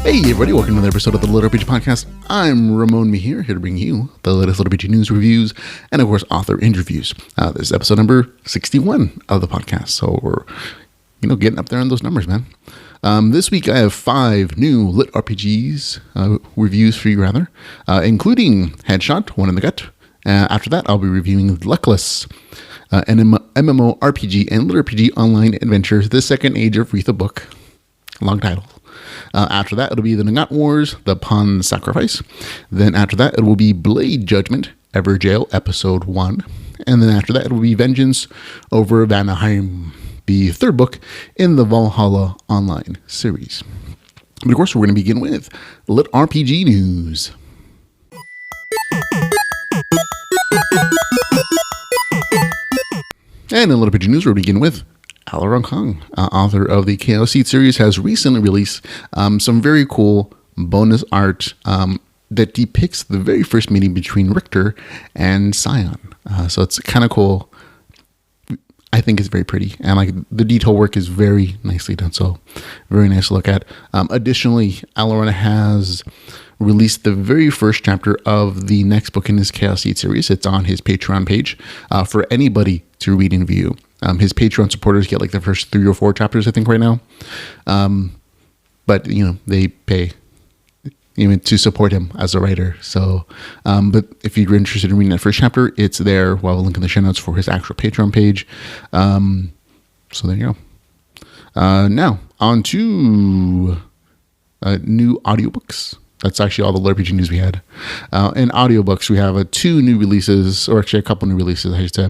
Hey everybody, welcome to another episode of the LitRPG Podcast. I'm Ramon Mejia, here to bring you the latest LitRPG news, reviews, and of course author interviews. This is episode number 61 of the podcast, so we're getting up there on those numbers, man. This week I have 5 new LitRPGs reviews for you, including Headshot, One in the Gut. After that, I'll be reviewing Luckless, an MMORPG and LitRPG online adventure, The Second Age of Retha book. Long title. After that, it'll be the Nagant Wars, The Pawn Sacrifice. Then after that, it will be Blade Judgement, Everjail, Episode 1. And then after that, it will be Vengeance over Vanaheim, the third book in the Valhalla online series. But of course, we're going to begin with LitRPG news. And in LitRPG news, we'll begin with Alarong Kong, author of the Chaos Seed series, has recently released some very cool bonus art that depicts the very first meeting between Richter and Scion. So it's kind of cool. I think it's very pretty, and the detail work is very nicely done. So very nice to look at. Additionally, Alarong has released the very first chapter of the next book in his Chaos Seed series. It's on his Patreon page for anybody to read and view. His Patreon supporters get the first 3 or 4 chapters, I think, right now. But, they pay even to support him as a writer. So, but if you're interested in reading that first chapter, it's there. We'll have a link in the show notes for his actual Patreon page. So there you go. Now, on to new audiobooks. That's actually all the LitRPG news we had. In audiobooks, we have 2 new releases, or actually a couple new releases, I should say.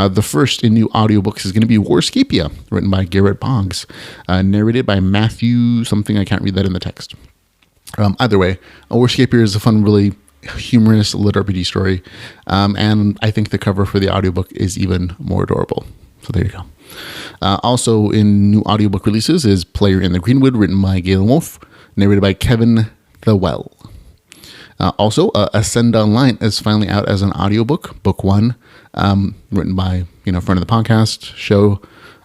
The first in new audiobooks is going to be Warscapia, written by Garrett Boggs, narrated by Matthew something. I can't read that in the text. Either way, Warscapia is a fun, really humorous LitRPG story, and I think the cover for the audiobook is even more adorable. So there you go. Also in new audiobook releases is Player in the Greenwood, written by Galen Wolfe, narrated by Kevin The Well. Also, Ascend Online is finally out as an audiobook, book 1, written by, friend of the podcast show,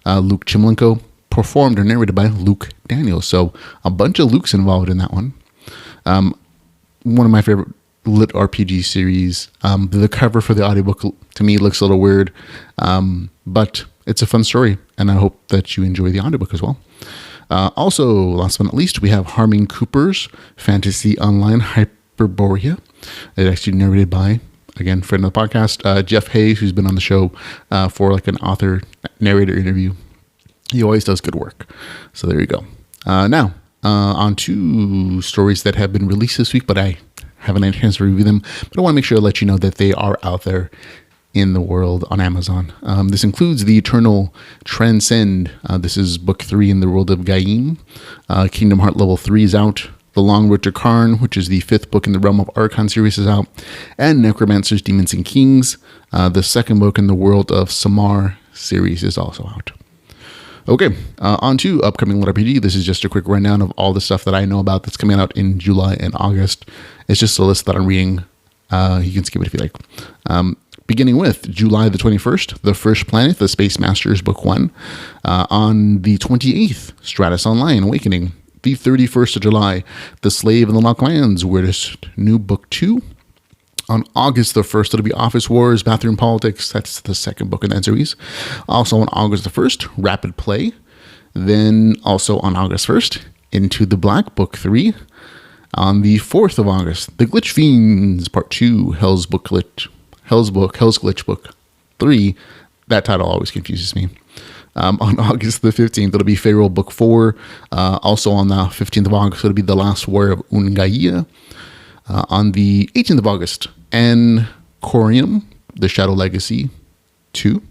Luke Chimlenko, performed or narrated by Luke Daniels. So a bunch of Lukes involved in that one. One of my favorite LitRPG series. The cover for the audiobook to me looks a little weird, but it's a fun story, and I hope that you enjoy the audiobook as well. Also, last but not least, we have Harming Cooper's Fantasy Online Hyperborea. It's actually narrated by, again, friend of the podcast, Jeff Hayes, who's been on the show for an author narrator interview. He always does good work. So there you go. Now, on to stories that have been released this week, but I haven't had a chance to review them. But I want to make sure to let you know that they are out there in the world on Amazon. This includes the Eternal Transcend. This is book 3 in the world of Gaim. Kingdom Heart level 3 is out. The Long Road to Karn, which is the 5th book in the Realm of Archon series, is out. And Necromancers, Demons, and Kings, the 2nd book in the World of Samar series, is also out. Okay, on to upcoming LitRPG. This is just a quick rundown of all the stuff that I know about that's coming out in July and August. It's just a list that I'm reading. You can skip it if you like. Beginning with July the 21st, The First Planet, The Space Masters, Book 1. On the 28th, Stratus Online, Awakening. The 31st of July, The Slave in the Locked Lands, Weirdest New Book 2. On August the 1st, it'll be Office Wars, Bathroom Politics. That's the 2nd book in that series. Also on August the 1st, Rapid Play. Then also on August 1st, Into the Black, Book 3. On the 4th of August, The Glitch Fiends, Part 2, Hell's Glitch Book 3. That title always confuses me. On August the 15th, it'll be Pharaoh Book 4. Also on the 15th of August, it'll be The Last War of Ungaia. On the 18th of August, Corium, The Shadow Legacy 2.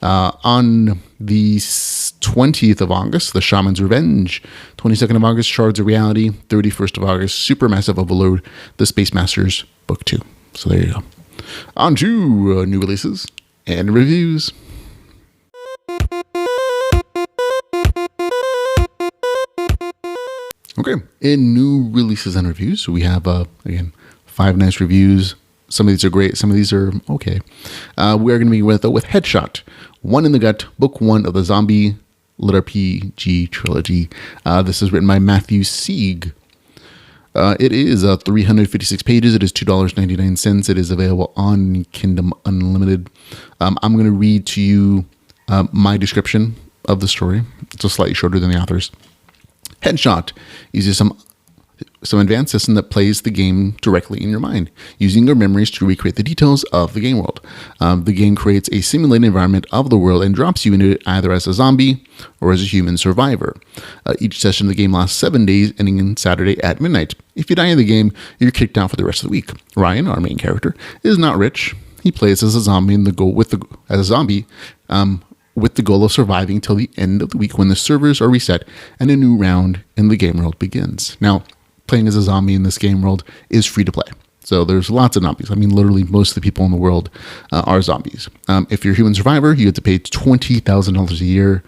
On the 20th of August, The Shaman's Revenge. 22nd of August, Shards of Reality. 31st of August, Supermassive Overload, The Space Masters, Book 2. So there you go. On to new releases and reviews. Okay, in new releases and reviews, we have, again, 5 nice reviews. Some of these are great, some of these are okay. We're going to be with Headshot, One in the Gut, Book 1 of the Zombie LitRPG Trilogy. This is written by Matthew Sieg, It is 356 pages. It is $2.99. It is available on Kindle Unlimited. I'm going to read to you my description of the story. It's slightly shorter than the author's. Headshot uses some advanced system that plays the game directly in your mind, using your memories to recreate the details of the game world. The game creates a simulated environment of the world and drops you into it either as a zombie or as a human survivor. Each session of the game lasts 7 days, ending on Saturday at midnight. If you die in the game, you're kicked out for the rest of the week. Ryan, our main character, is not rich. He plays as a zombie with the goal of surviving till the end of the week when the servers are reset and a new round in the game world begins. Now, playing as a zombie in this game world is free to play. So there's lots of zombies. I mean, literally most of the people in the world are zombies. If you're a human survivor, you have to pay $20,000 a year.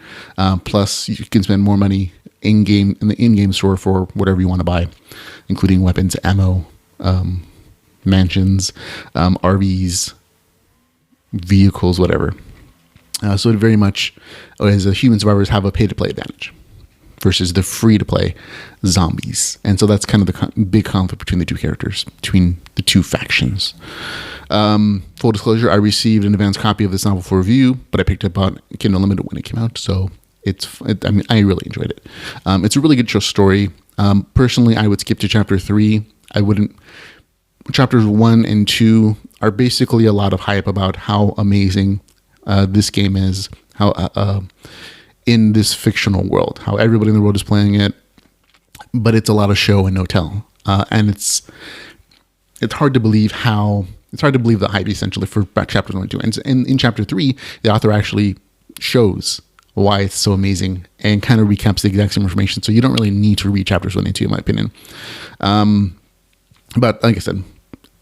Plus, you can spend more money in the in-game store for whatever you want to buy, including weapons, ammo, mansions, RVs, vehicles, whatever. So it very much, as a human survivors, have a pay-to-play advantage versus the free-to-play zombies. And so that's kind of the big conflict between the two characters, between the two factions. Full disclosure, I received an advanced copy of this novel for review, but I picked it up on Kindle Unlimited when it came out, so I really enjoyed it. It's a really good story. Personally, I would skip to chapter 3. I wouldn't. Chapters 1 and 2 are basically a lot of hype about how amazing this game is, how in this fictional world, how everybody in the world is playing it, but it's a lot of show and no tell, and it's hard to believe the hype essentially for chapters 1 and 2. And in chapter 3, the author actually shows why it's so amazing and kind of recaps the exact same information. So you don't really need to read chapters 1 and 2, in my opinion. But like I said,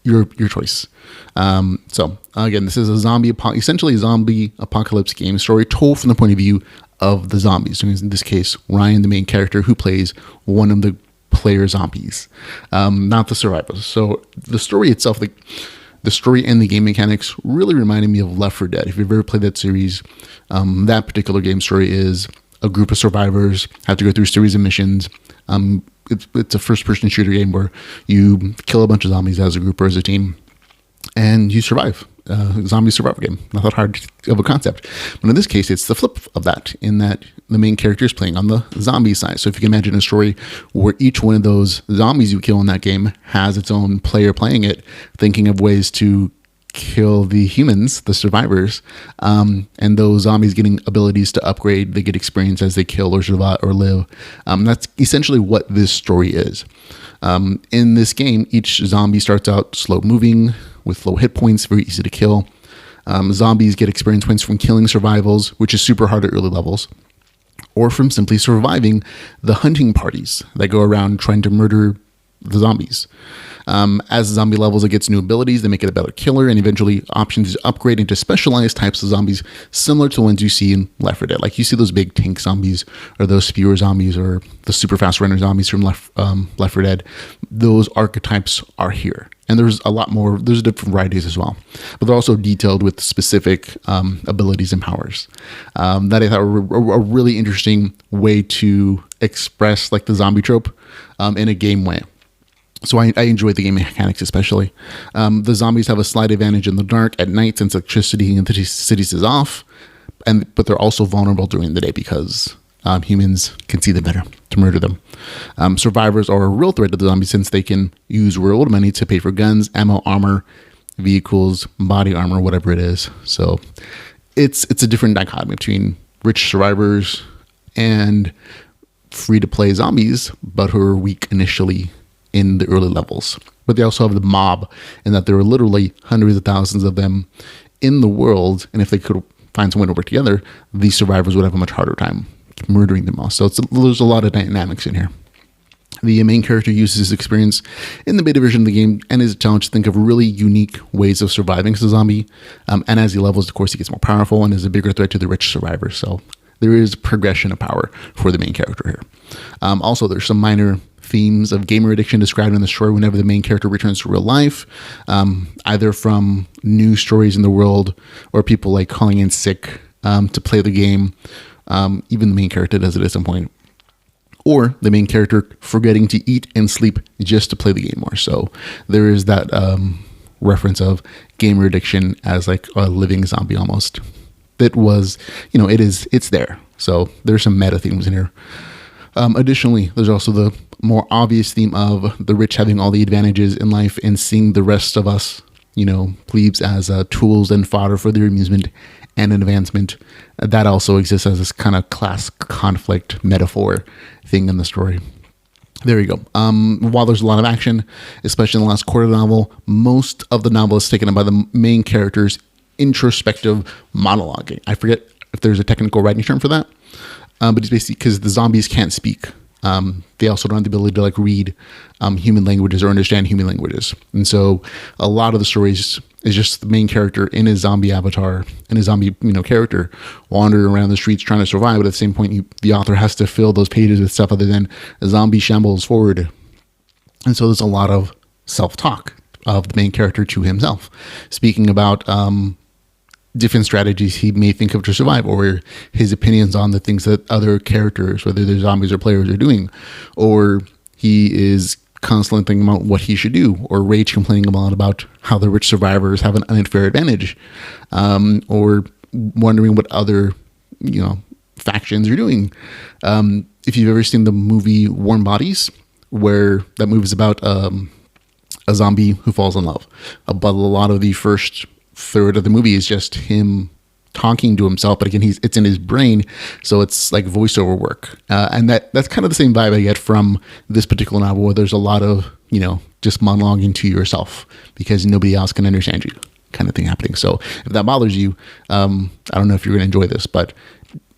your choice. So again, this is essentially a zombie apocalypse game story told from the point of view of the zombies. In this case, Ryan, the main character, who plays one of the player zombies, not the survivors. So the story itself, the story and the game mechanics really reminded me of Left 4 Dead. If you've ever played that series, that particular game story is a group of survivors have to go through a series of missions. It's a first-person shooter game where you kill a bunch of zombies as a group or as a team, and you survive. Zombie survival game. Not that hard of a concept. But in this case, it's the flip of that, in that the main character is playing on the zombie side. So if you can imagine a story where each one of those zombies you kill in that game has its own player playing it, thinking of ways to kill the humans, the survivors, and those zombies getting abilities to upgrade. They get experience as they kill or survive or live. That's essentially what this story is. In this game, each zombie starts out slow moving with low hit points, very easy to kill. Zombies get experience points from killing survivals, which is super hard at early levels, or from simply surviving the hunting parties that go around trying to murder the zombies. As the zombie levels, it gets new abilities. They make it a better killer, and eventually options to upgrade into specialized types of zombies similar to the ones you see in Left 4 Dead. Like you see those big tank zombies, or those spewer zombies, or the super fast runner zombies from Left 4 Dead. Those archetypes are here. And there's a lot more, there's different varieties as well. But they're also detailed with specific abilities and powers. That I thought were a really interesting way to express like the zombie trope in a game way. So I enjoy the game mechanics especially. The zombies have a slight advantage in the dark at night since electricity in the cities is off, but they're also vulnerable during the day because humans can see them better to murder them. Survivors are a real threat to the zombies since they can use real money to pay for guns, ammo, armor, vehicles, body armor, whatever it is. So it's a different dichotomy between rich survivors and free-to-play zombies, but who are weak initially in the early levels. But they also have the mob, in that there are literally hundreds of thousands of them in the world, and if they could find some way to work together, these survivors would have a much harder time murdering them all. So there's a lot of dynamics in here. The main character uses his experience in the beta version of the game and his challenge to think of really unique ways of surviving as a zombie. And as he levels, of course, he gets more powerful and is a bigger threat to the rich survivors. So there is progression of power for the main character here. Also, there's some minor themes of gamer addiction described in the story whenever the main character returns to real life, either from new stories in the world or people like calling in sick to play the game. Even the main character does it at some point. or the main character forgetting to eat and sleep just to play the game more. So there is that reference of gamer addiction as like a living zombie almost. That was, it's there. So there's some meta themes in here. Additionally, there's also the more obvious theme of the rich having all the advantages in life and seeing the rest of us, plebes as tools and fodder for their amusement and advancement. That also exists as this kind of class conflict metaphor thing in the story. There you go. While there's a lot of action, especially in the last quarter of the novel, most of the novel is taken up by the main character's introspective monologuing. I forget if there's a technical writing term for that, but it's basically because the zombies can't speak. They also don't have the ability to like read human languages or understand human languages. And so a lot of the stories is just the main character in his zombie avatar and his zombie, character wandering around the streets trying to survive. But at the same point, the author has to fill those pages with stuff other than a zombie shambles forward. And so there's a lot of self-talk of the main character to himself, speaking about different strategies he may think of to survive, or his opinions on the things that other characters, whether they're zombies or players, are doing, or he is constantly thinking about what he should do, or rage complaining about how the rich survivors have an unfair advantage, or wondering what other factions are doing. If you've ever seen the movie Warm Bodies, where that movie is about a zombie who falls in love, but a lot of the first third of the movie is just him talking to himself, but again, it's in his brain, so it's like voiceover work, and that's kind of the same vibe I get from this particular novel, where there's a lot of just monologuing to yourself because nobody else can understand you, kind of thing happening. So if that bothers you, I don't know if you're going to enjoy this, but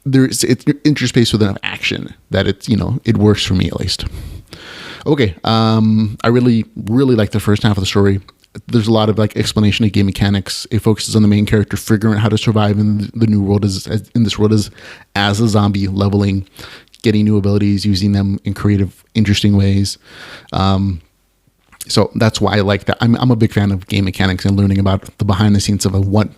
it's interspaced with enough action that it's it works for me at least. Okay, I really like the first half of the story. There's a lot of like explanation of game mechanics. It focuses on the main character figuring out how to survive in the new world as a zombie, leveling, getting new abilities, using them in creative, interesting ways. So that's why I like that. I'm a big fan of game mechanics and learning about the behind the scenes of what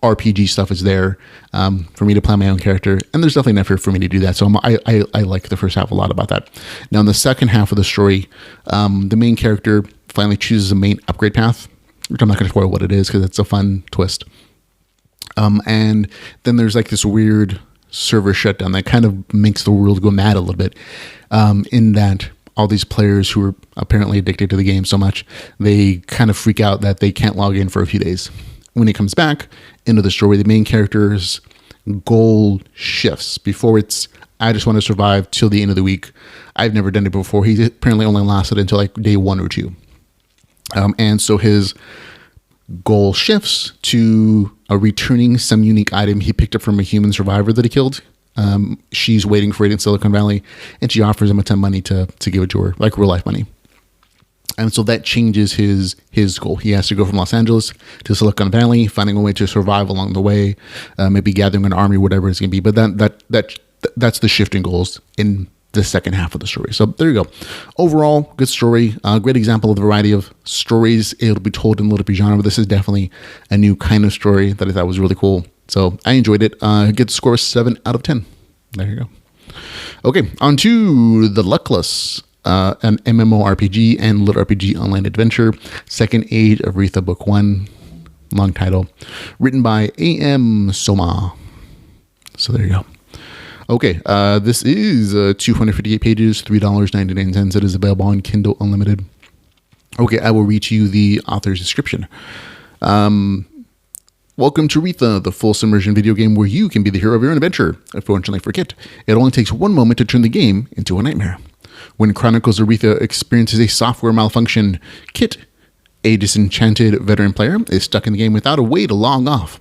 RPG stuff is there for me to play my own character. And there's definitely an effort for me to do that. So I like the first half a lot about that. Now in the second half of the story, the main character finally chooses a main upgrade path, which I'm not going to spoil what it is because it's a fun twist. And then there's like this weird server shutdown that kind of makes the world go mad a little bit, in that all these players who are apparently addicted to the game so much, they kind of freak out that they can't log in for a few days. When it comes back into the story, the main character's goal shifts. Before it's, I just want to survive till the end of the week. I've never done it before. He apparently only lasted until like day 1 or 2. And so his goal shifts to returning some unique item he picked up from a human survivor that he killed. She's waiting for it in Silicon Valley, and she offers him a ton of money to give it to her, like real life money. And so that changes his goal. He has to go from Los Angeles to Silicon Valley, finding a way to survive along the way, maybe gathering an army, whatever it's going to be. But that's the shift in goals in the second half of the story. So there you go. Overall, good story. Great example of the variety of stories it'll be told in the LitRPG genre. But this is definitely a new kind of story that I thought was really cool. So I enjoyed it. Get the score 7 out of 10. There you go. Okay, on to the Luckless, an MMORPG and LitRPG online adventure. Second Age of Retha, Book 1. Long title. Written by A.M. Soma. So there you go. Okay, this is 258 pages, $3.99. It is available on Kindle Unlimited. Okay, I will read to you the author's description. Welcome to Retha, the full submersion video game where you can be the hero of your own adventure. Unfortunately for Kit, it only takes one moment to turn the game into a nightmare. When Chronicles of Retha experiences a software malfunction, Kit, a disenchanted veteran player, is stuck in the game without a way to log off.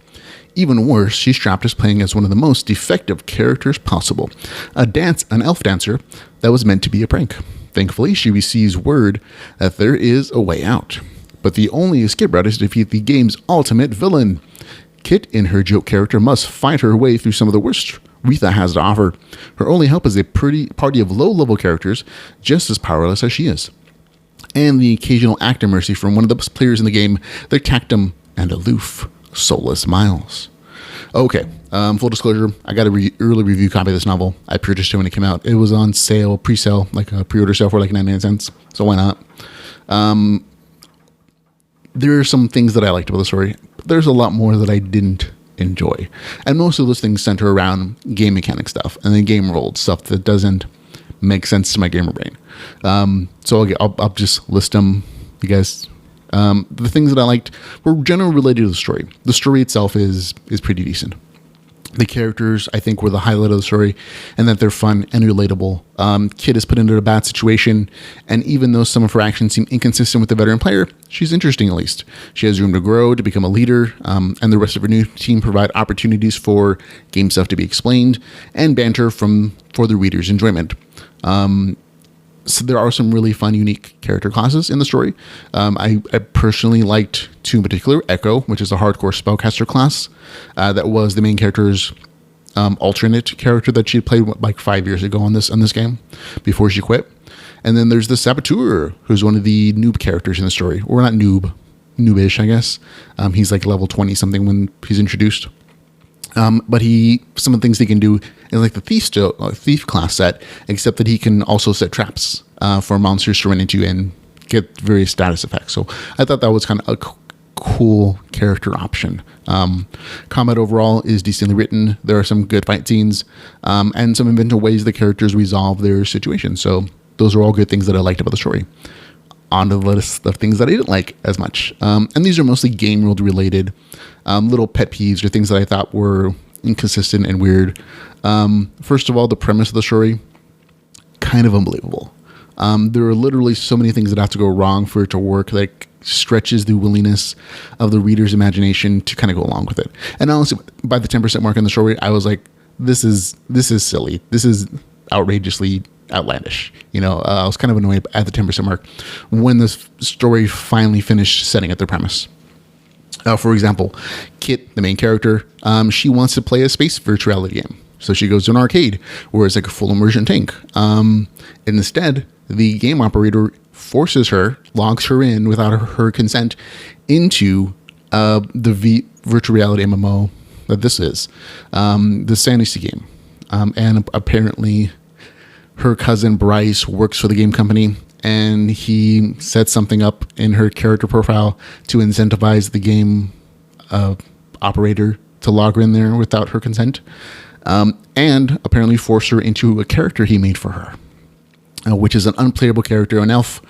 Even worse, she's trapped as playing as one of the most defective characters possible, an elf dancer that was meant to be a prank. Thankfully, she receives word that there is a way out, but the only escape route is to defeat the game's ultimate villain. Kit, in her joke character, must fight her way through some of the worst Retha has to offer. Her only help is a pretty party of low-level characters, just as powerless as she is, and the occasional act of mercy from one of the best players in the game, the tactum and aloof Soulless Miles. Okay. Full disclosure, I got a early review copy of this novel. I purchased it when it came out. It was on sale, pre-sale, like a pre-order sale for like 99 cents. So why not? There are some things that I liked about the story. But there's a lot more that I didn't enjoy. And most of those things center around game mechanic stuff and then game world stuff that doesn't make sense to my gamer brain. So I'll just list them, you guys. The things that I liked were generally related to the story. The story itself is pretty decent. The characters, I think, were the highlight of the story, and that they're fun and relatable. Kit is put into a bad situation, and even though some of her actions seem inconsistent with the veteran player, she's interesting at least. She has room to grow, to become a leader, and the rest of her new team provide opportunities for game stuff to be explained, and banter for the reader's enjoyment. So there are some really fun, unique character classes in the story. I personally liked two in particular. Echo, which is a hardcore spellcaster class that was the main character's alternate character that she played like 5 years ago on this game before she quit. And then there's the Saboteur, who's one of the noob characters in the story. Or not noobish, I guess. He's like level 20 something when he's introduced. But some of the things he can do is like the thief class set, except that he can also set traps for monsters to run into and get various status effects. So I thought that was kind of a cool character option. Combat overall is decently written. There are some good fight scenes and some inventive ways the characters resolve their situation. So those are all good things that I liked about the story. On the list of things that I didn't like as much. And these are mostly game world related, little pet peeves or things that I thought were inconsistent and weird. First of all, the premise of the story, kind of unbelievable. There are literally so many things that have to go wrong for it to work, like stretches the willingness of the reader's imagination to kind of go along with it. And honestly, by the 10% mark in the story, I was like, this is silly. This is outrageously outlandish. I was kind of annoyed at the 10% mark when the story finally finished setting at their premise. For example, Kit, the main character, she wants to play a space virtuality game. So she goes to an arcade where it's like a full immersion tank. And instead, the game operator forces her, logs her in without her consent into the virtual reality MMO that this is, the fantasy game. And apparently her cousin Bryce works for the game company, and he sets something up in her character profile to incentivize the game operator to log her in there without her consent, and apparently force her into a character he made for her, which is an unplayable character, an elf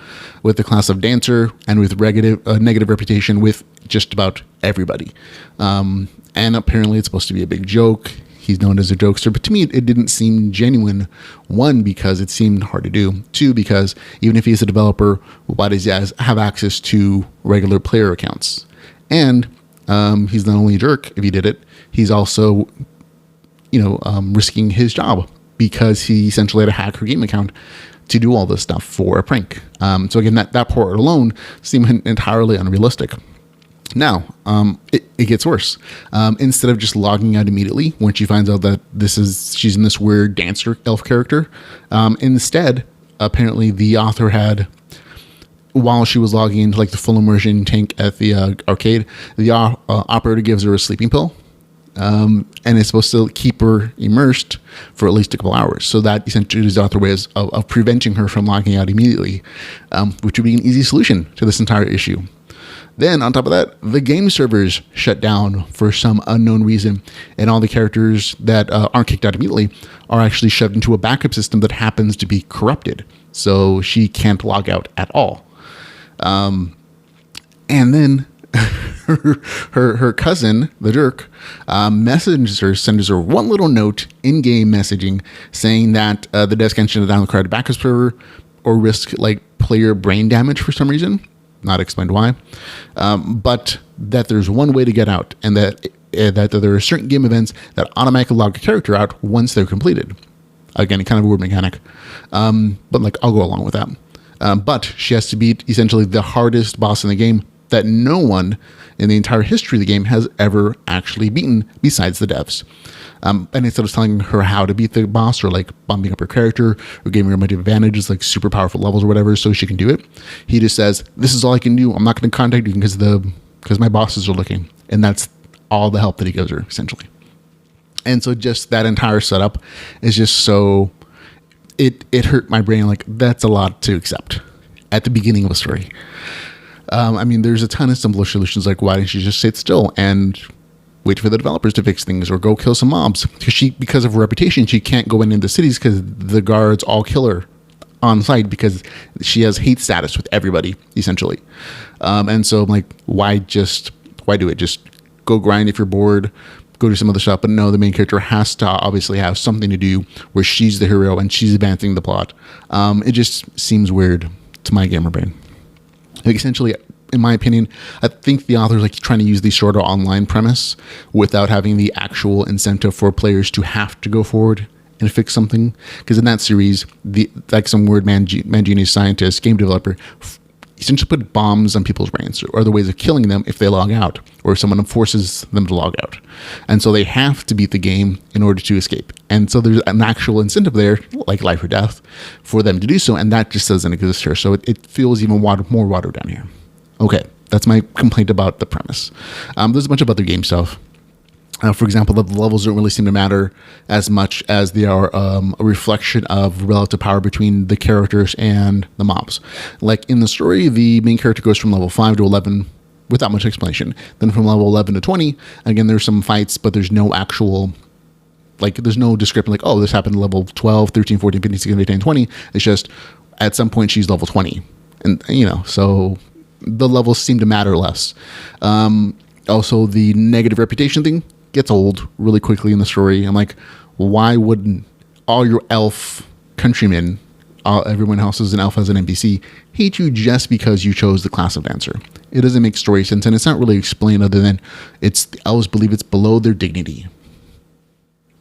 with the class of dancer and with negative reputation with just about everybody. And apparently it's supposed to be a big joke. He's known as a jokester, but to me, it didn't seem genuine. One, because it seemed hard to do. Two, because even if he's a developer, why does he have access to regular player accounts? And he's not only a jerk if he did it, he's also, risking his job because he essentially had to hack her game account to do all this stuff for a prank. So again, that part alone seemed entirely unrealistic. Now, it gets worse. Instead of just logging out immediately when she finds out that she's in this weird dancer elf character, instead, apparently the author had, while she was logging into like the full immersion tank at the arcade, the operator gives her a sleeping pill, and it's supposed to keep her immersed for at least a couple hours. So that essentially is the author ways of preventing her from logging out immediately, which would be an easy solution to this entire issue. Then, on top of that, the game servers shut down for some unknown reason, and all the characters that aren't kicked out immediately are actually shoved into a backup system that happens to be corrupted, so she can't log out at all. And then her cousin, the jerk, sends her one little note in-game messaging saying that the desk can't shut down the crowded backup server or risk like player brain damage for some reason. Not explained why, but that there's one way to get out, and that there are certain game events that automatically log a character out once they're completed. Again, kind of a weird mechanic, but like I'll go along with that. But she has to beat essentially the hardest boss in the game that no one in the entire history of the game has ever actually beaten besides the devs. And instead of telling her how to beat the boss or like bumping up her character or giving her a bunch of advantages like super powerful levels or whatever so she can do it, he just says, this is all I can do. I'm not going to contact you because my bosses are looking. And that's all the help that he gives her, essentially. And so just that entire setup is just so, it hurt my brain. Like, that's a lot to accept at the beginning of a story. I mean, there's a ton of simpler solutions, like why didn't you just sit still and wait for the developers to fix things, or go kill some mobs? Because of her reputation, she can't go into cities because the guards all kill her on site because she has hate status with everybody, essentially. And so I'm like, why do it? Just go grind if you're bored, go do some other stuff. But no, the main character has to obviously have something to do where she's the hero and she's advancing the plot. It just seems weird to my gamer brain. Like, essentially, in my opinion, I think the author's like trying to use the sort of online premise without having the actual incentive for players to have to go forward and fix something. Because in that series, like some weird genius scientist, game developer, essentially put bombs on people's brains, or the ways of killing them if they log out, or if someone forces them to log out. And so they have to beat the game in order to escape. And so there's an actual incentive there, like life or death, for them to do so. And that just doesn't exist here. So it feels even more watered down here. Okay, that's my complaint about the premise. There's a bunch of other game stuff. For example, the levels don't really seem to matter as much as they are a reflection of relative power between the characters and the mobs. Like in the story, the main character goes from level 5 to 11 without much explanation. Then from level 11 to 20, again, there's some fights, but there's no actual, like, there's no description like, oh, this happened at level 12, 13, 14, 15, 16, 18, 20. It's just at some point she's level 20. And, so the levels seem to matter less. Also, the negative reputation thing gets old really quickly in the story. I'm like, why wouldn't all your elf countrymen, everyone else is an elf as an NPC, hate you just because you chose the class of dancer? It doesn't make story sense, and it's not really explained other than the elves believe it's below their dignity.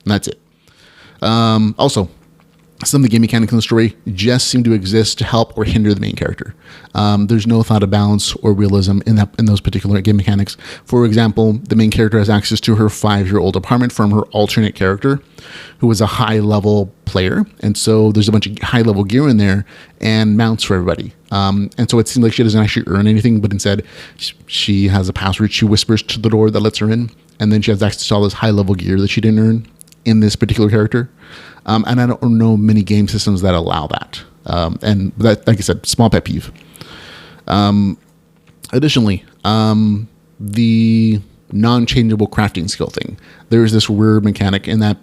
And that's it. Also, some of the game mechanics in the story just seem to exist to help or hinder the main character. There's no thought of balance or realism in those particular game mechanics. For example, the main character has access to her 5-year-old apartment from her alternate character, who is a high-level player. And so there's a bunch of high-level gear in there and mounts for everybody. And so it seems like she doesn't actually earn anything, but instead she has a password she whispers to the door that lets her in. And then she has access to all this high-level gear that she didn't earn in this particular character. And I don't know many game systems that allow that. And that, like I said, small pet peeve. Additionally, the non-changeable crafting skill thing. There is this weird mechanic in that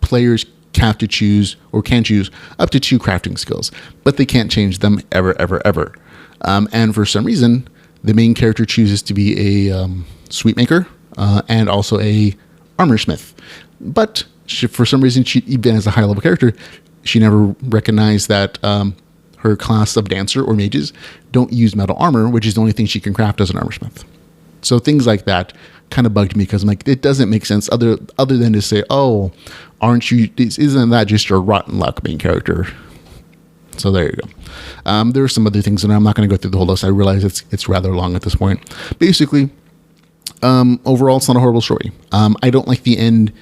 players have to choose or can choose up to 2 crafting skills, but they can't change them ever, ever, ever. And for some reason, the main character chooses to be a sweet maker and also a armor smith. But for some reason, she, even as a high-level character, she never recognized that her class of dancer or mages don't use metal armor, which is the only thing she can craft as an armor smith. So things like that kind of bugged me because I'm like, it doesn't make sense other than to say, oh, isn't that just your rotten luck main character? So there you go. There are some other things, and I'm not going to go through the whole list. I realize it's rather long at this point. Basically, overall, it's not a horrible story. I don't like the end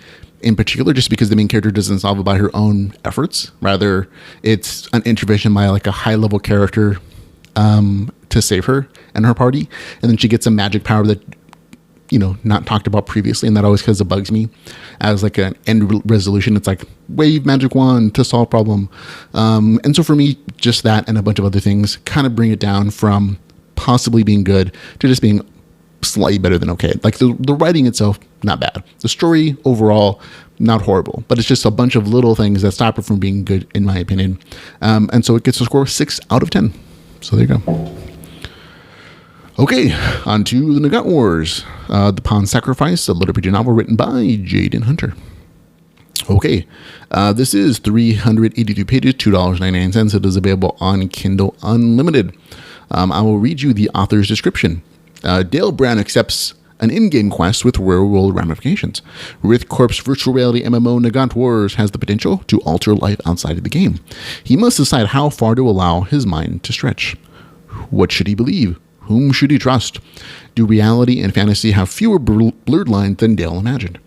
in particular, just because the main character doesn't solve it by her own efforts. Rather, it's an intervention by like a high-level character to save her and her party, and then she gets a magic power that not talked about previously, and that always kind of bugs me as like an end resolution. It's like wave magic wand to solve problem, and so for me, just that and a bunch of other things kind of bring it down from possibly being good to just being slightly better than okay. Like the writing itself, not bad. The story overall, not horrible, but it's just a bunch of little things that stop it from being good, in my opinion. And so it gets a score of 6 out of 10. So there you go. Okay, on to the Nagant Wars, the Pawn Sacrifice, a LitRPG novel written by Jaden Hunter. Okay, this is 382 pages, $2.99. It is available on Kindle Unlimited. I will read you the author's description. Dale Brown accepts an in-game quest with real-world ramifications. Rith Corp's virtual reality MMO Nagant Wars has the potential to alter life outside of the game. He must decide how far to allow his mind to stretch. What should he believe? Whom should he trust? Do reality and fantasy have fewer blurred lines than Dale imagined?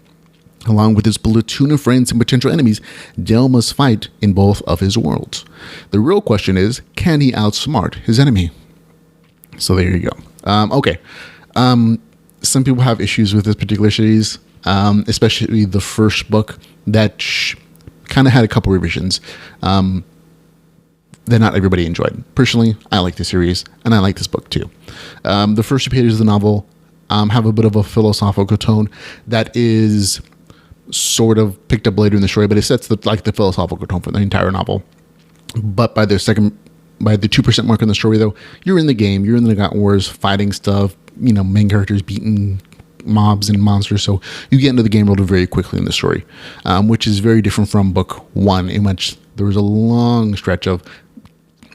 Along with his platoon of friends and potential enemies, Dale must fight in both of his worlds. The real question is, can he outsmart his enemy? So there you go. Okay. Some people have issues with this particular series. especially the first book that kind of had a couple revisions that not everybody enjoyed. Personally, I like the series, and I like this book too. The first 2 pages of the novel have a bit of a philosophical tone that is sort of picked up later in the story, but it sets the philosophical tone for the entire novel. But by the 2% mark in the story, though, you're in the game, you're in the Nagant Wars, fighting stuff, main characters beating mobs and monsters, so you get into the game world very quickly in the story, which is very different from book 1, in which there was a long stretch of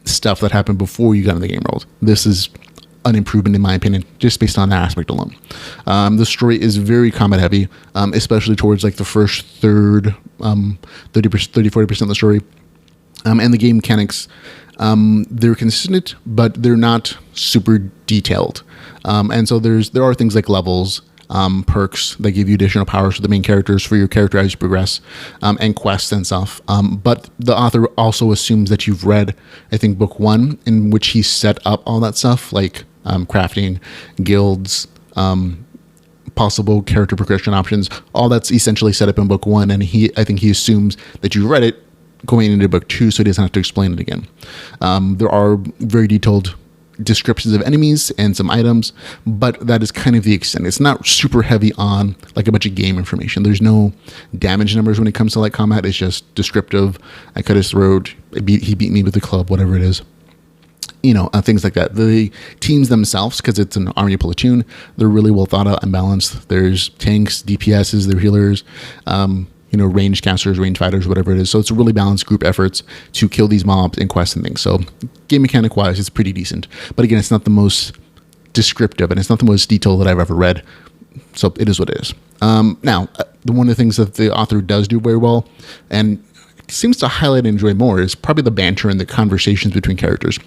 stuff that happened before you got in the game world. This is an improvement, in my opinion, just based on that aspect alone. The story is very combat heavy, especially towards like the first third, 30-40% of the story. And the game mechanics, they're consistent, but they're not super detailed. And so there are things like levels, perks that give you additional powers for the main characters, for your character as you progress, and quests and stuff. But the author also assumes that you've read, I think, book 1, in which he set up all that stuff, like crafting, guilds, possible character progression options. All that's essentially set up in book 1, and I think he assumes that you read it going into book 2, so he doesn't have to explain it again. There are very detailed descriptions of enemies and some items, but that is kind of the extent. It's not super heavy on like a bunch of game information. There's no damage numbers when it comes to like combat. It's just descriptive. I cut his throat. He beat me with the club, whatever it is. Things like that. The teams themselves, because it's an army platoon, they're really well thought out and balanced. There's tanks, DPSs, they're healers, range casters, range fighters, whatever it is. So it's a really balanced group efforts to kill these mobs and quests and things. So game mechanic wise, it's pretty decent. But again, it's not the most descriptive and it's not the most detailed that I've ever read. So it is what it is. Now, one of the things that the author does do very well and seems to highlight and enjoy more is probably the banter and the conversations between characters.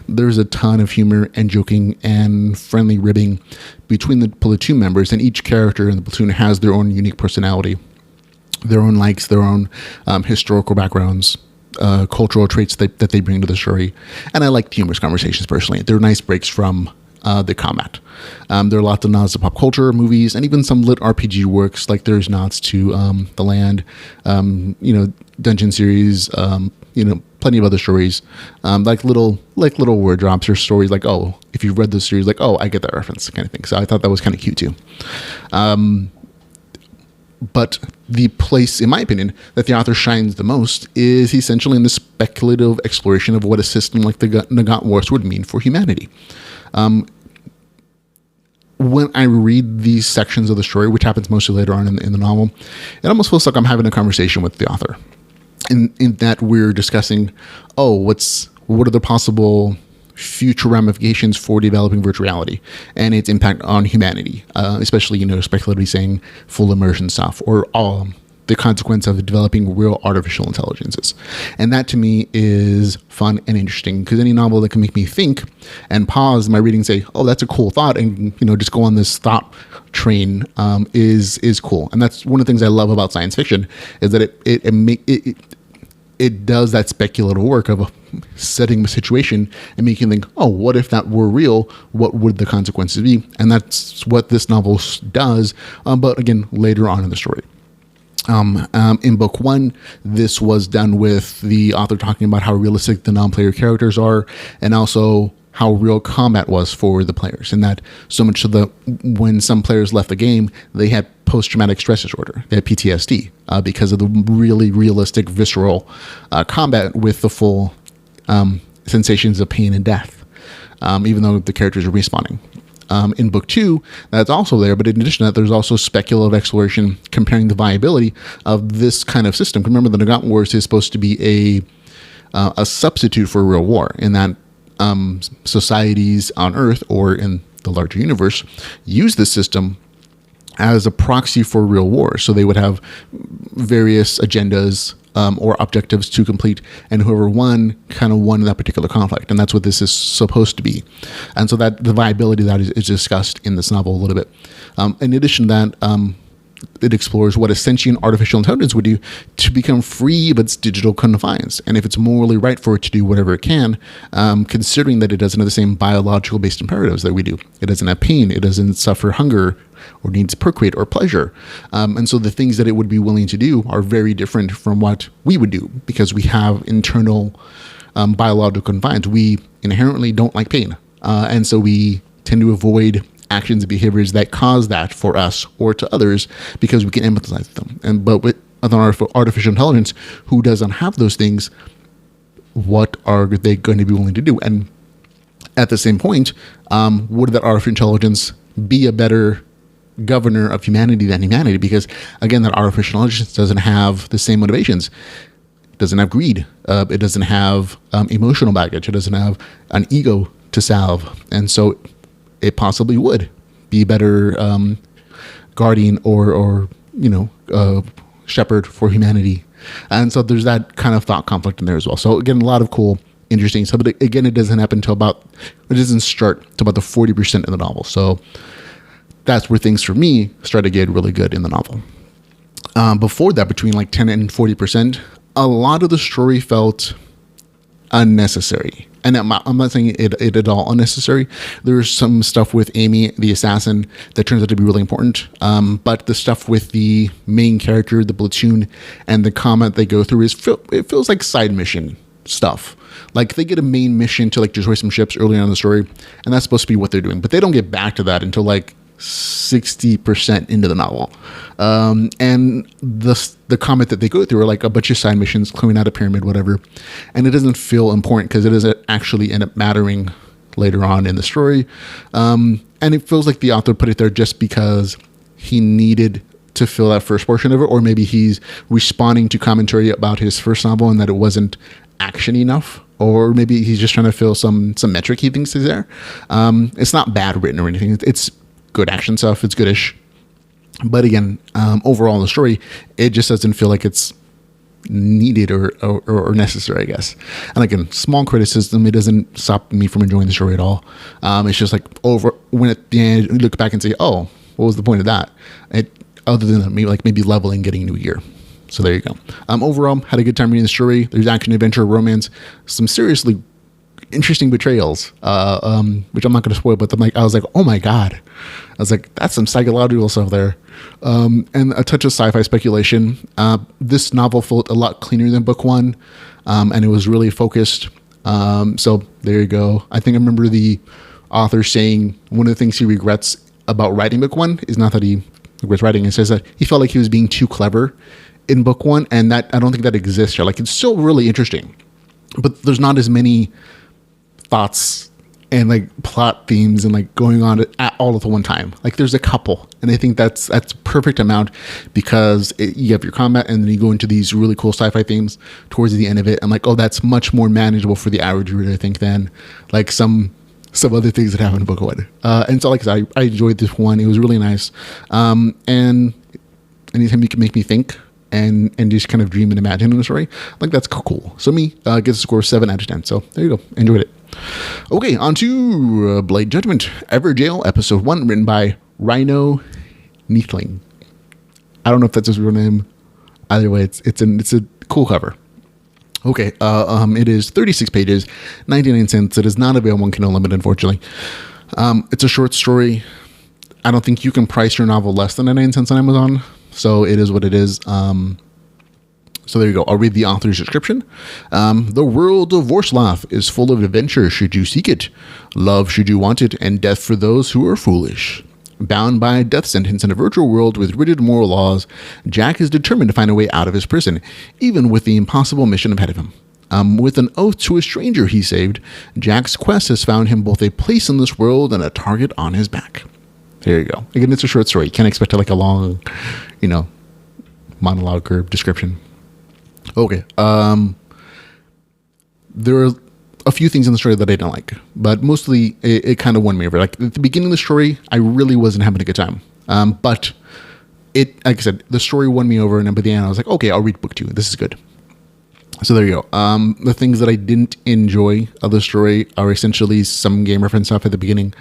There's a ton of humor and joking and friendly ribbing between the platoon members, and each character in the platoon has their own unique personality, their own likes, their own historical backgrounds, cultural traits that they bring to the story. And I like the humorous conversations personally. They're nice breaks from the combat. There are lots of nods to pop culture, movies, and even some LitRPG works. Like there's nods to The Land, Dungeon series, plenty of other stories, like little word drops or stories like, oh, if you've read this series, like, oh, I get that reference kind of thing. So I thought that was kind of cute too. But the place, in my opinion, that the author shines the most is essentially in the speculative exploration of what a system like the Nagant Wars would mean for humanity. When I read these sections of the story, which happens mostly later on in the novel, it almost feels like I'm having a conversation with the author. In that we're discussing, what are the possible future ramifications for developing virtual reality and its impact on humanity, especially, speculatively saying full immersion stuff or the consequence of developing real artificial intelligences. And that to me is fun and interesting, because any novel that can make me think and pause my reading and say, oh, that's a cool thought, and just go on this thought train is cool. And that's one of the things I love about science fiction, is that it does that speculative work of setting a situation and making you think, oh, what if that were real? What would the consequences be? And that's what this novel does, but again, later on in the story. In book 1, this was done with the author talking about how realistic the non-player characters are, and also how real combat was for the players, and that so much of when some players left the game, they had post-traumatic stress disorder, they had PTSD, because of the really realistic, visceral combat with the full sensations of pain and death, even though the characters are respawning. In book 2, that's also there, but in addition to that, there's also speculative exploration comparing the viability of this kind of system. Remember, the Nagant Wars is supposed to be a substitute for a real war, in that societies on Earth or in the larger universe use this system as a proxy for real war. So they would have various agendas or objectives to complete, and whoever won kind of won that particular conflict. And that's what this is supposed to be. And so that the viability of that is discussed in this novel a little bit. In addition to that, it explores what a sentient artificial intelligence would do to become free of its digital confines, and if it's morally right for it to do whatever it can, considering that it doesn't have the same biological based imperatives that we do. It doesn't have pain, it doesn't suffer hunger, or needs procreate or pleasure. And so the things that it would be willing to do are very different from what we would do, because we have internal biological confines. We inherently don't like pain. And so we tend to avoid actions and behaviors that cause that for us or to others, because we can empathize with them. But with an artificial intelligence who doesn't have those things, what are they going to be willing to do? And at the same point, would that artificial intelligence be a better governor of humanity than humanity? Because again, that artificial intelligence doesn't have the same motivations. It doesn't have greed. It doesn't have emotional baggage. It doesn't have an ego to salve. And so it possibly would be better guardian or shepherd for humanity. And so there's that kind of thought conflict in there as well. So again, a lot of cool, interesting stuff. But again, it doesn't happen until it doesn't start to about the 40% of the novel. So that's where things for me start to get really good in the novel. Before that, between like 10 and 40%, a lot of the story felt unnecessary. And I'm not saying it at all unnecessary. There's some stuff with Amy, the assassin, that turns out to be really important. But the stuff with the main character, the platoon, and the combat they go through it feels like side mission stuff. Like they get a main mission to like destroy some ships early on in the story, and that's supposed to be what they're doing. But they don't get back to that until like 60% into the novel. And the combat that they go through are like a bunch of side missions, clearing out a pyramid, whatever. And it doesn't feel important because it doesn't actually end up mattering later on in the story. And it feels like the author put it there just because he needed to fill that first portion of it, or maybe he's responding to commentary about his first novel and that it wasn't action enough, or maybe he's just trying to fill some metric he thinks is there. It's not bad written or anything. It's good action stuff. It's goodish. But again, overall in the story, it just doesn't feel like it's needed or necessary, I guess. And again, small criticism. It doesn't stop me from enjoying the story at all. It's just like when at the end you look back and say, oh, what was the point of that? Other than maybe leveling, getting new gear. So there you go. Overall, had a good time reading the story. There's action, adventure, romance, some seriously interesting betrayals, which I'm not going to spoil, but I was like, oh my God. I was like, that's some psychological stuff there. And a touch of sci-fi speculation. This novel felt a lot cleaner than book one, and it was really focused. So there you go. I think I remember the author saying one of the things he regrets about writing book one is not that he regrets writing. It says that he felt like he was being too clever in book one, and that I don't think that exists here. Like, it's still really interesting, but there's not as many thoughts and like plot themes and like going on at all at the one time. Like there's a couple, and I think that's perfect amount, because you have your combat and then you go into these really cool sci-fi themes towards the end of it. I'm like, oh, that's much more manageable for the average reader, I think, than like some other things that happen in book one. And so like I enjoyed this one. It was really nice. And anytime you can make me think and just kind of dream and imagine in a story, like that's cool. So me gets a score of 7 out of 10. So there you go. Enjoyed it. Okay, on to Blade Judgment, Everjail, Episode 1, written by Rhino Neethling. I don't know if that's his real name. Either way, it's a cool cover. Okay, it is 36 pages, 99 cents. It is not available on Kindle Unlimited, unfortunately. It's a short story. I don't think you can price your novel less than 99 cents on Amazon, so it is what it is. So there you go. I'll read the author's description. The world of Warscapia is full of adventure should you seek it, love should you want it, and death for those who are foolish. Bound by a death sentence in a virtual world with rigid moral laws, Jack is determined to find a way out of his prison, even with the impossible mission ahead of him. With an oath to a stranger he saved, Jack's quest has found him both a place in this world and a target on his back. There you go. Again, it's a short story. You can't expect like a long, monologue or description. Okay. There are a few things in the story that I didn't like, but mostly it kind of won me over. Like at the beginning of the story, I really wasn't having a good time. But like I said, the story won me over, and then by the end I was like, okay, I'll read book 2. This is good. So there you go. The things that I didn't enjoy of the story are essentially some game reference stuff at the beginning.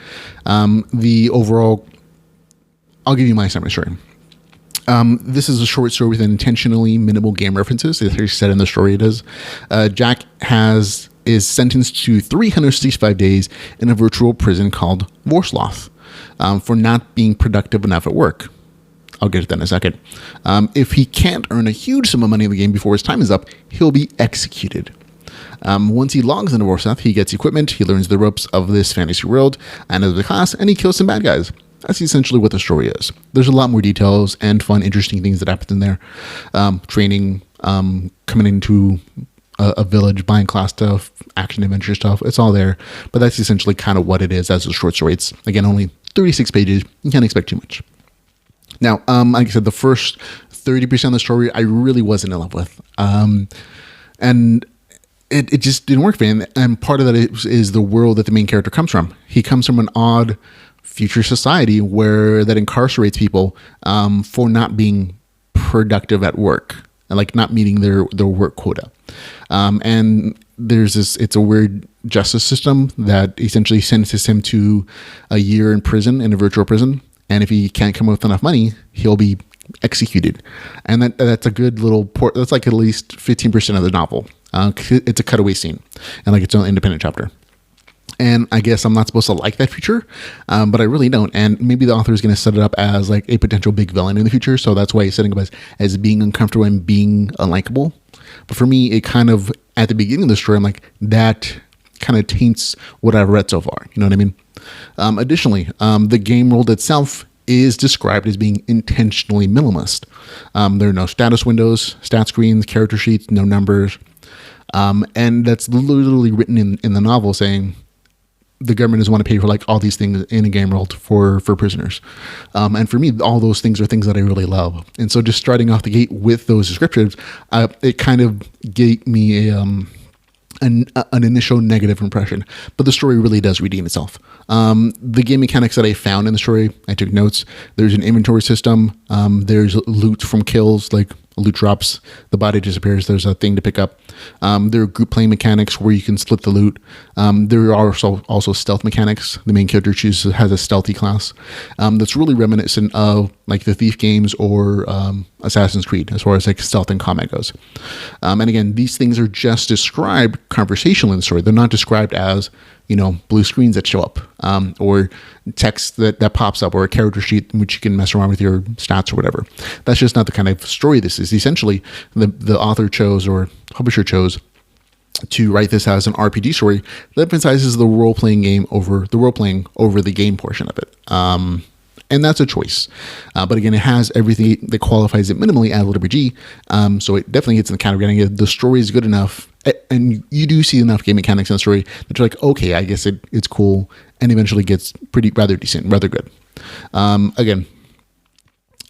The overall, I'll give you my summary story. This is a short story with intentionally minimal game references. As he said in the story, it is. Jack is sentenced to 365 days in a virtual prison called Warscapia. for not being productive enough at work. I'll get to that in a second. If he can't earn a huge sum of money in the game before his time is up, he'll be executed. Once he logs into Warscapia, he gets equipment, he learns the ropes of this fantasy world and of the class, and he kills some bad guys. That's essentially what the story is. There's a lot more details and fun, interesting things that happen in there. Training, coming into a village, buying class stuff, action adventure stuff. It's all there. But that's essentially kind of what it is as a short story. It's, again, only 36 pages. You can't expect too much. Now, like I said, the first 30% of the story I really wasn't in love with. And it just didn't work for me. And part of that is the world that the main character comes from. He comes from an odd future society where that incarcerates people for not being productive at work and like not meeting their work quota. And there's it's a weird justice system that essentially sentences him to a year in prison, in a virtual prison. And if he can't come up with enough money, he'll be executed. And that's a good little that's like at least 15% of the novel. It's a cutaway scene and like its own independent chapter. And I guess I'm not supposed to like that feature, but I really don't. And maybe the author is going to set it up as like a potential big villain in the future. So that's why he's setting up as being uncomfortable and being unlikable. But for me, it kind of, at the beginning of the story, I'm like, that kind of taints what I've read so far. You know what I mean? Additionally, the game world itself is described as being intentionally minimalist. There are no status windows, stat screens, character sheets, no numbers. And that's literally written in the novel saying the government doesn't want to pay for like all these things in a game world for prisoners. And for me, all those things are things that I really love. And so just starting off the gate with those descriptions, it kind of gave me an initial negative impression, but the story really does redeem itself. The game mechanics that I found in the story, I took notes. There's an inventory system. There's loot from kills, like loot drops. The body disappears. There's a thing to pick up. There are group playing mechanics where you can split the loot. There are also stealth mechanics. The main character has a stealthy class that's really reminiscent of like the Thief games or Assassin's Creed as far as like stealth and combat goes. And again, these things are just described conversationally in the story. They're not described as, blue screens that show up or text that pops up or a character sheet in which you can mess around with your stats or whatever. That's just not the kind of story this is. Essentially, the author chose or publisher chose to write this as an RPG story that emphasizes the role-playing over the game portion of it. And that's a choice. But again, it has everything that qualifies it minimally as LitRPG. So it definitely hits in the category. The story is good enough. And you do see enough game mechanics in the story that you're like, okay, I guess it's cool. And eventually gets rather decent, rather good. Again,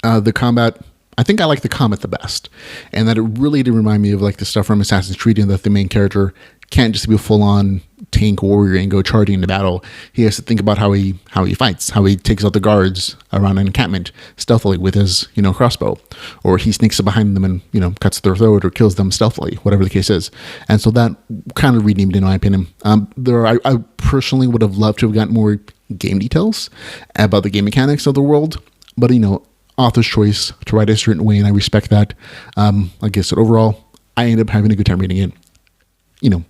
the combat, I think I like the combat the best. And that it really did remind me of like the stuff from Assassin's Creed, and that the main character can't just be a full-on tank warrior and go charging into battle. He has to think about how he fights, how he takes out the guards around an encampment stealthily with his crossbow, or he sneaks up behind them and cuts their throat or kills them stealthily, whatever the case is. And so that kind of redeemed in my opinion. I personally would have loved to have gotten more game details about the game mechanics of the world, but author's choice to write a certain way, and I respect that. I guess that overall I ended up having a good time reading it.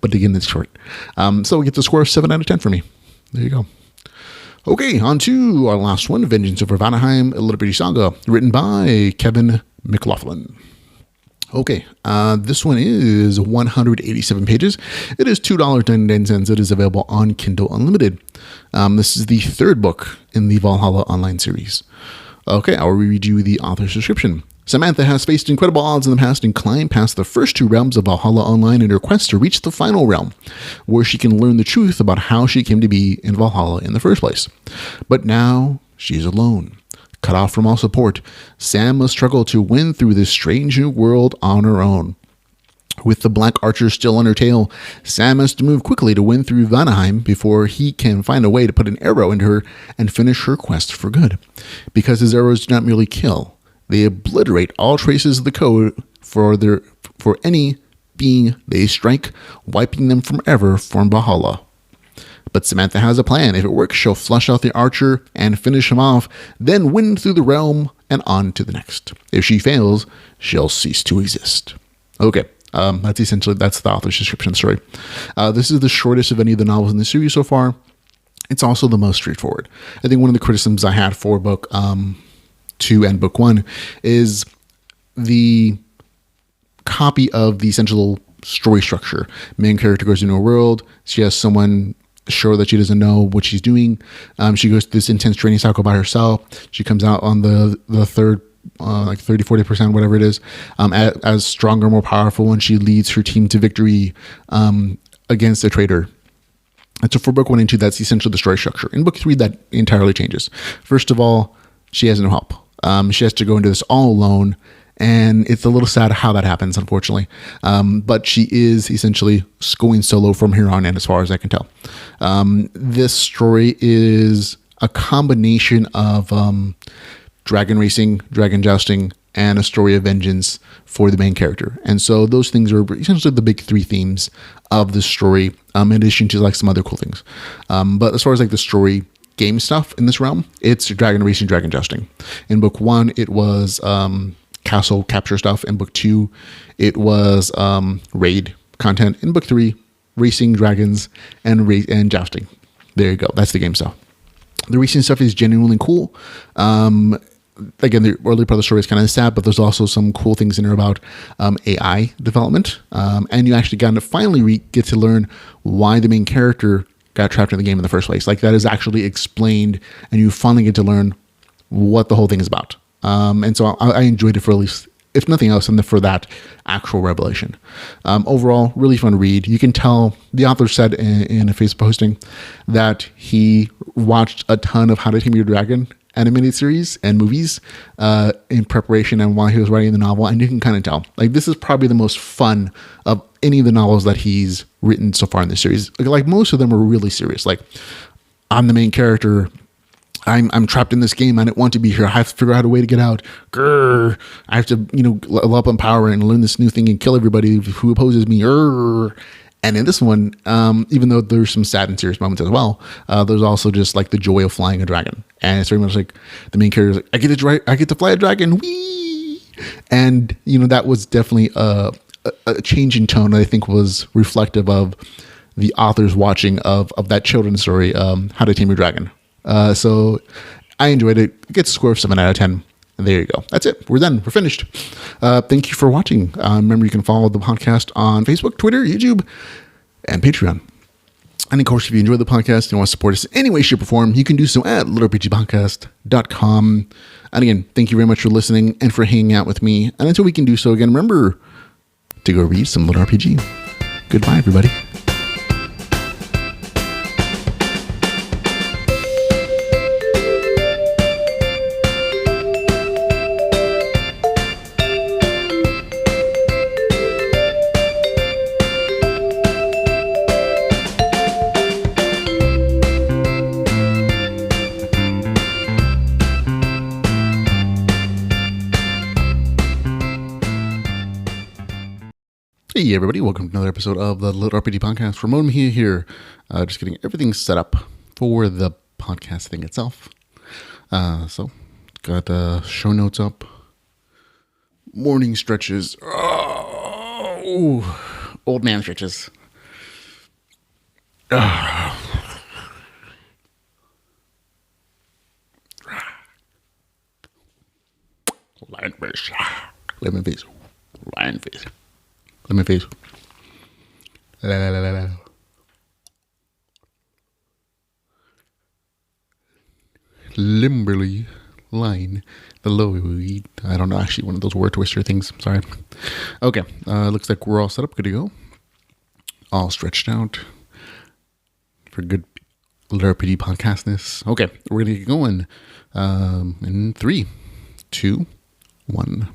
But again, it's short. So it gets a score of 7 out of 10 for me. There you go. Okay, on to our last one, Vengeance over Vanaheim, a LitRPG Saga, written by Kevin McLaughlin. Okay, this one is 187 pages. It is $2.99. It is available on Kindle Unlimited. This is the third book in the Valhalla online series. Okay, I'll read you the author's description. Samantha has faced incredible odds in the past and climbed past the first two realms of Valhalla Online in her quest to reach the final realm, where she can learn the truth about how she came to be in Valhalla in the first place. But now she's alone. Cut off from all support, Sam must struggle to win through this strange new world on her own. With the Black Archer still on her tail, Sam has to move quickly to win through Vanaheim before he can find a way to put an arrow into her and finish her quest for good. Because his arrows do not merely kill, they obliterate all traces of the code for any being they strike, wiping them forever from Valhalla. But Samantha has a plan. If it works, she'll flush out the archer and finish him off, then win through the realm and on to the next. If she fails, she'll cease to exist. Okay, that's the author's description story. This is the shortest of any of the novels in the series so far. It's also the most straightforward. I think one of the criticisms I had for book 2 and book 1 is the copy of the essential story structure. Main character goes into a world. She has someone show that she doesn't know what she's doing. She goes through this intense training cycle by herself. She comes out on the third, like 30-40%, whatever it is, as stronger, more powerful, and she leads her team to victory against a traitor. And so for book 1 and 2, that's essentially the story structure. In book 3, that entirely changes. First of all, she has no help. She has to go into this all alone, and it's a little sad how that happens, unfortunately. But she is essentially going solo from here on in, as far as I can tell. This story is a combination of dragon racing, dragon jousting, and a story of vengeance for the main character. And so those things are essentially the big 3 themes of the story, in addition to like some other cool things. But as far as like the story game stuff in this realm, it's dragon racing, dragon jousting. In book 1, it was castle capture stuff. In book 2, it was raid content. In book 3, racing dragons and jousting. There you go. That's the game stuff. The racing stuff is genuinely cool. Again, the early part of the story is kind of sad, but there's also some cool things in there about AI development. And you actually kind of finally get to learn why the main character got trapped in the game in the first place. Like, that is actually explained, and you finally get to learn what the whole thing is about. And so I enjoyed it for at least, if nothing else, than for that actual revelation. Overall, really fun read. You can tell the author said in a Facebook posting that he watched a ton of How to Train Your Dragon animated series and movies in preparation and while he was writing the novel, and you can kind of tell, like, this is probably the most fun of any of the novels that he's written so far in the series. Like, most of them are really serious. Like, I'm the main character, I'm trapped in this game, I didn't want to be here, I have to figure out a way to get out, grr, I have to, level up in power and learn this new thing and kill everybody who opposes me, grr. And in this one, even though there's some sad and serious moments as well, there's also just like the joy of flying a dragon. And it's very much like the main character is like, I get to fly a dragon, whee! And, that was definitely a change in tone that I think was reflective of the author's watching of that children's story, How to Tame Your Dragon. So I enjoyed it. It gets a score of 7 out of 10. And there you go. That's it. We're done. We're finished. Thank you for watching. Remember, you can follow the podcast on Facebook, Twitter, YouTube, and Patreon. And of course, if you enjoy the podcast and want to support us in any way, shape, or form, you can do so at LitRPGpodcast.com. And again, thank you very much for listening and for hanging out with me. And until we can do so again, remember to go read some LitRPG. Goodbye, everybody. Hey everybody, welcome to another episode of the LitRPG Podcast. Ramon Mejia here, just getting everything set up for the podcast thing itself. So, got show notes up, morning stretches, old man stretches. Lionfish, lemon face, lionfish. Lemon face. La, la, la, la, la. Limberly line the low weed. I don't know, actually one of those word twister things. Sorry. Okay. Looks like we're all set up, good to go. All stretched out for good LitRPG podcastness. Okay, we're gonna get going in 3, 2, 1.